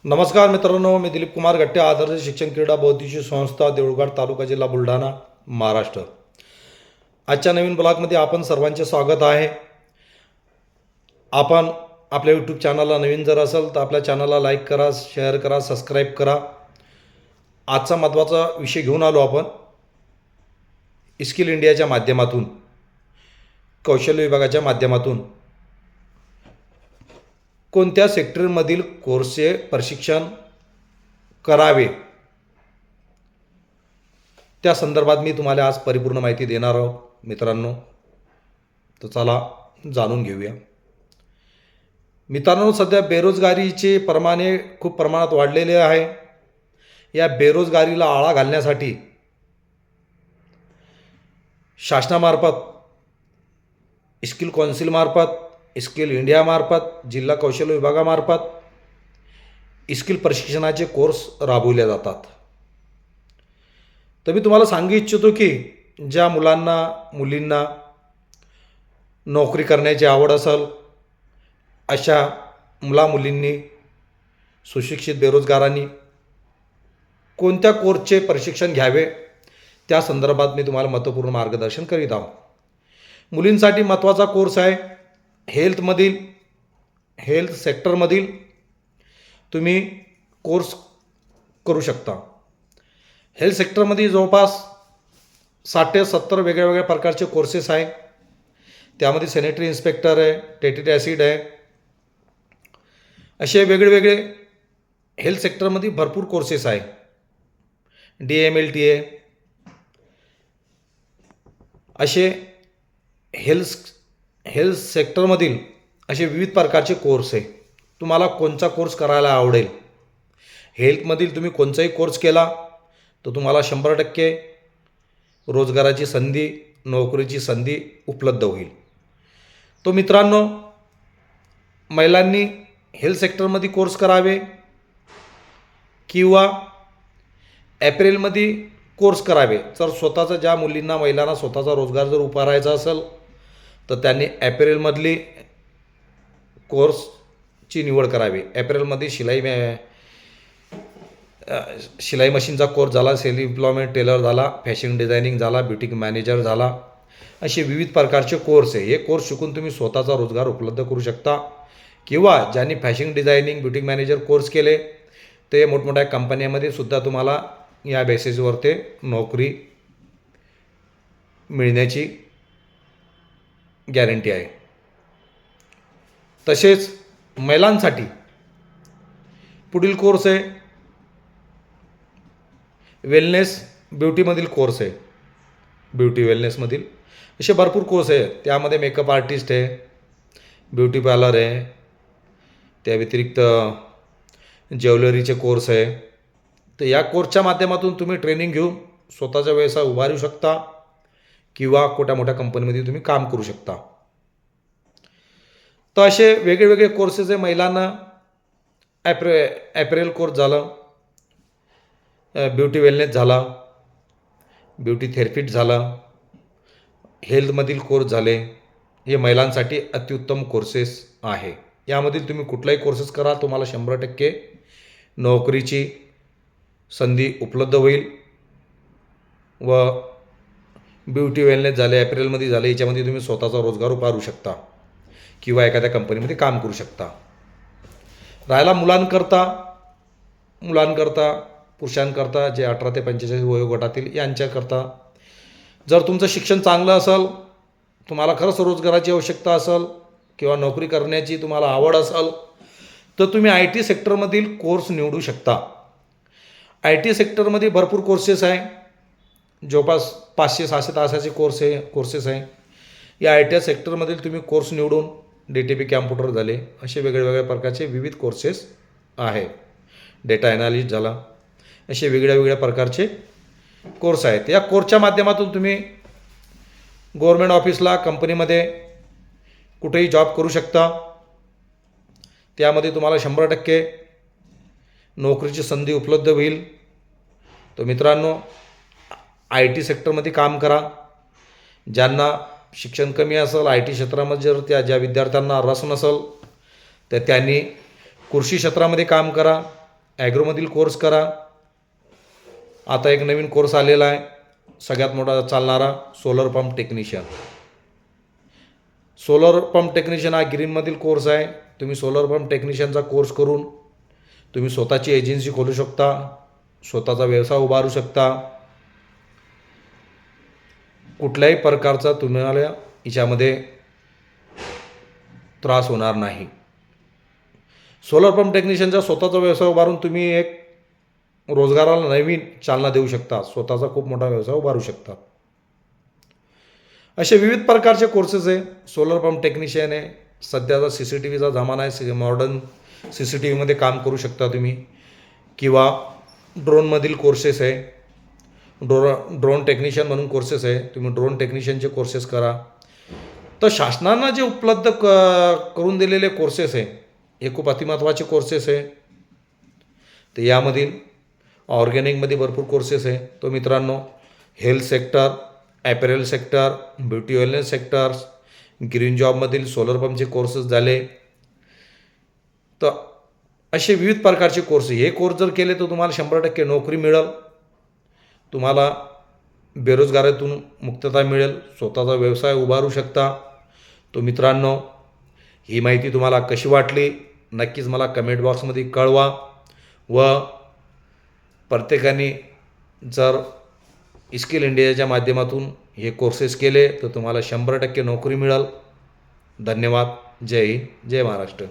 नमस्कार मित्रांनो, मी दिलीप कुमार गट्टे, आदर्श शिक्षण क्रीडा बौद्धिक संस्था, देऊळघाट तालुका, जिल्हा बुलढाणा, महाराष्ट्र. आजच्या नवीन ब्लॉगमध्ये आपण सर्वांचे स्वागत आहे. आपण आपल्या यूट्यूब चॅनलला नवीन जर असेल तर आपल्या चॅनलला लाईक करा, शेअर करा, सबस्क्राईब करा. आजचा महत्त्वाचा विषय घेऊन आलो आपण स्किल इंडियाच्या माध्यमातून, कौशल्य विभागाच्या माध्यमातून कोणत्या सेक्टरमधील कोर्सचे प्रशिक्षण करावे त्या संदर्भात मी तुम्हाला आज परिपूर्ण माहिती देणार आहोत मित्रांनो. तर चला जाणून घेऊया. मित्रांनो, सध्या बेरोजगारीचे प्रमाणे खूप प्रमाणात वाढलेले आहे. या बेरोजगारीला आळा घालण्यासाठी शासनामार्फत, स्किल काउन्सिलमार्फत, स्किल इंडियामार्फत, जिल्हा कौशल्य विभागामार्फत स्किल प्रशिक्षणाचे कोर्स राबवले जातात. तर मी तुम्हाला सांगू इच्छितो की ज्या मुलांना, मुलींना नोकरी करण्याची आवड असेल, अशा मुलामुलींनी, सुशिक्षित बेरोजगारांनी कोणत्या कोर्सचे प्रशिक्षण घ्यावे त्या संदर्भात मी तुम्हाला महत्त्वपूर्ण मार्गदर्शन करीत आहोत. मुलींसाठी महत्त्वाचा कोर्स आहे हेल्थ सेक्टरमधील तुम्ही कोर्स करू शकता. हेल्थ सेक्टरमध्ये जवळपास 60 ते 70 वेगळ्या वेगळ्या प्रकारचे कोर्सेस आहे. त्यामध्ये सॅनिटरी इन्स्पेक्टर आहे, टेट्रिक ॲसिड आहे, असे वेगवेगळे हेल्थ सेक्टरमध्ये भरपूर कोर्सेस आहे. DMLT असे हेल्थ सेक्टरमधील असे विविध प्रकारचे कोर्स आहे. तुम्हाला कोणता कोर्स करायला आवडेल, हेल्थमधील तुम्ही कोणताही कोर्स केला तर तुम्हाला 100% रोजगाराची संधी, नोकरीची संधी उपलब्ध होईल. तो मित्रांनो, महिलांनी हेल्थ सेक्टरमध्ये कोर्स करावे किंवा ॲपरेलमध्ये कोर्स करावे. जर स्वतःचा, ज्या मुलींना, महिलांना स्वतःचा रोजगार जर उभारायचा असेल तर त्यांनी ॲपरेलमधली कोर्सची निवड करावी. ॲपरेलमध्ये शिलाई मशीनचा कोर्स झाला, सेल्फ एम्प्लॉयमेंट टेलर झाला, फॅशन डिझायनिंग झाला, ब्युटी मॅनेजर झाला, असे विविध प्रकारचे कोर्स आहे. हे कोर्स शिकून तुम्ही स्वतःचा रोजगार उपलब्ध करू शकता. किंवा ज्यांनी fashion designing, beauty manager course केले ते मोठमोठ्या कंपन्यांमध्ये सुद्धा तुम्हाला या बेसिसवर ते नोकरी मिळण्याची गॅरंटी आहे. तसेच महिलांसाठी पुढील कोर्स आहे वेलनेस ब्युटीमधील कोर्स आहे. ब्युटी वेलनेसमधील असे भरपूर कोर्स आहे. त्यामध्ये मेकअप आर्टिस्ट आहे, ब्युटी पार्लर आहे, त्या व्यतिरिक्त ज्वेलरीचे कोर्स आहे. तर या कोर्सच्या माध्यमातून तुम्ही ट्रेनिंग घेऊन स्वतःचा व्यवसाय उभारू शकता किंवा मोठ्या मोठ्या कंपनीमध्ये तुम्ही काम करू शकता. तर असे वेगवेगळे कोर्सेस आहे. महिलांना ॲपरेल कोर्स झाला, ब्युटी वेलनेस झाला, ब्युटी थेरपिस्ट झाला, हेल्थमधील कोर्स झाले. हे महिलांसाठी अत्युत्तम कोर्सेस आहे. यामधील तुम्ही कुठलाही कोर्सेस करा, तुम्हाला 100% नोकरीची संधी उपलब्ध होईल. व ब्युटी वेलनेस झाले, ॲपरेलमध्ये झाले, याच्यामध्ये तुम्ही स्वतःचा रोजगार उभारू शकता किंवा एखाद्या कंपनीमध्ये काम करू शकता. राहिला मुलांकरता, पुरुषांकरता, जे 18 ते 45 वयोगटातील यांच्याकरता, जर तुमचं शिक्षण चांगलं असेल, तुम्हाला खरंच रोजगाराची आवश्यकता असेल किंवा नोकरी करण्याची तुम्हाला आवड असेल तर तुम्ही IT सेक्टरमधील कोर्स निवडू शकता. IT सेक्टरमध्ये भरपूर कोर्सेस आहे. जवळपास 500-600 तासाचे कोर्सेस आहे. या IT सेक्टरमधील तुम्ही कोर्स निवडून DTP कॅम्प्युटर झाले, असे वेगवेगळ्या प्रकारचे विविध कोर्सेस आहे. डेटा ॲनालिस्ट झाला, असे वेगळ्या प्रकारचे कोर्स आहेत. या कोर्सच्या माध्यमातून तुम्ही गव्हर्मेंट ऑफिसला, कंपनीमध्ये कुठेही जॉब करू शकता. त्यामध्ये तुम्हाला 100% नोकरीची संधी उपलब्ध होईल. तर मित्रांनो, IT सेक्टरमध्ये काम करा. ज्यांना शिक्षण कमी असेल, IT क्षेत्रामध्ये जर ज्या विद्यार्थ्यांना रस नसेल तर त्यांनी कृषी क्षेत्रामध्ये काम करा. ॲग्रोमधील कोर्स करा. आता एक नवीन कोर्स आलेला आहे सगळ्यात मोठा चालणारा, solar pump technician. Solar pump technician हा ग्रीनमधील कोर्स आहे. तुम्ही सोलर पंप टेक्निशियनचा कोर्स करून तुम्ही स्वतःची एजन्सी खोलू शकता, स्वतःचा व्यवसाय उभारू शकता. कुठल्याही प्रकारचा तुम्हाला याच्यामध्ये त्रास होणार नाही. सोलर पंप टेक्निशियनचा स्वतःचा व्यवसाय उभारून तुम्ही एक रोजगाराला नवीन चालना देऊ शकता, स्वतःचा खूप मोठा व्यवसाय उभारू शकता. असे विविध प्रकारचे कोर्सेस आहे. सोलर पंप टेक्निशियन आहे, सध्याचा CCTVचा जमाना आहे, मॉडर्न CCTVमध्ये काम करू शकता तुम्ही. किंवा ड्रोनमधील कोर्सेस आहे, ड्रोन टेक्निशियन म्हणून कोर्सेस आहे, तुम्ही ड्रोन टेक्निशियनचे कोर्सेस करा. तर शासनानं जे उपलब्ध करून दिलेले कोर्सेस आहे हे खूप अतिमहत्त्वाचे कोर्सेस आहे. तर यामधील ऑर्गॅनिकमध्ये भरपूर कोर्सेस आहे. तो मित्रांनो, health sector, apparel sector, beauty wellness sectors, green जॉबमधील सोलर पंपचे कोर्सेस झाले. तर असे विविध प्रकारचे कोर्स, हे कोर्स जर केले तर तुम्हाला 100% नोकरी मिळेल, तुम्हाला बेरोजगारीतून मुक्तता मिळेल, स्वतःचा व्यवसाय उभारू शकता. तो मित्रांनो, ही माहिती तुम्हाला कशी वाटली नक्कीच मला कमेंट बॉक्समध्ये कळवा. व प्रत्येकाने जर स्किल इंडियाच्या माध्यमातून हे कोर्सेस केले तर तुम्हाला 100% नोकरी मिळेल. धन्यवाद. जय हिंद, जय महाराष्ट्र.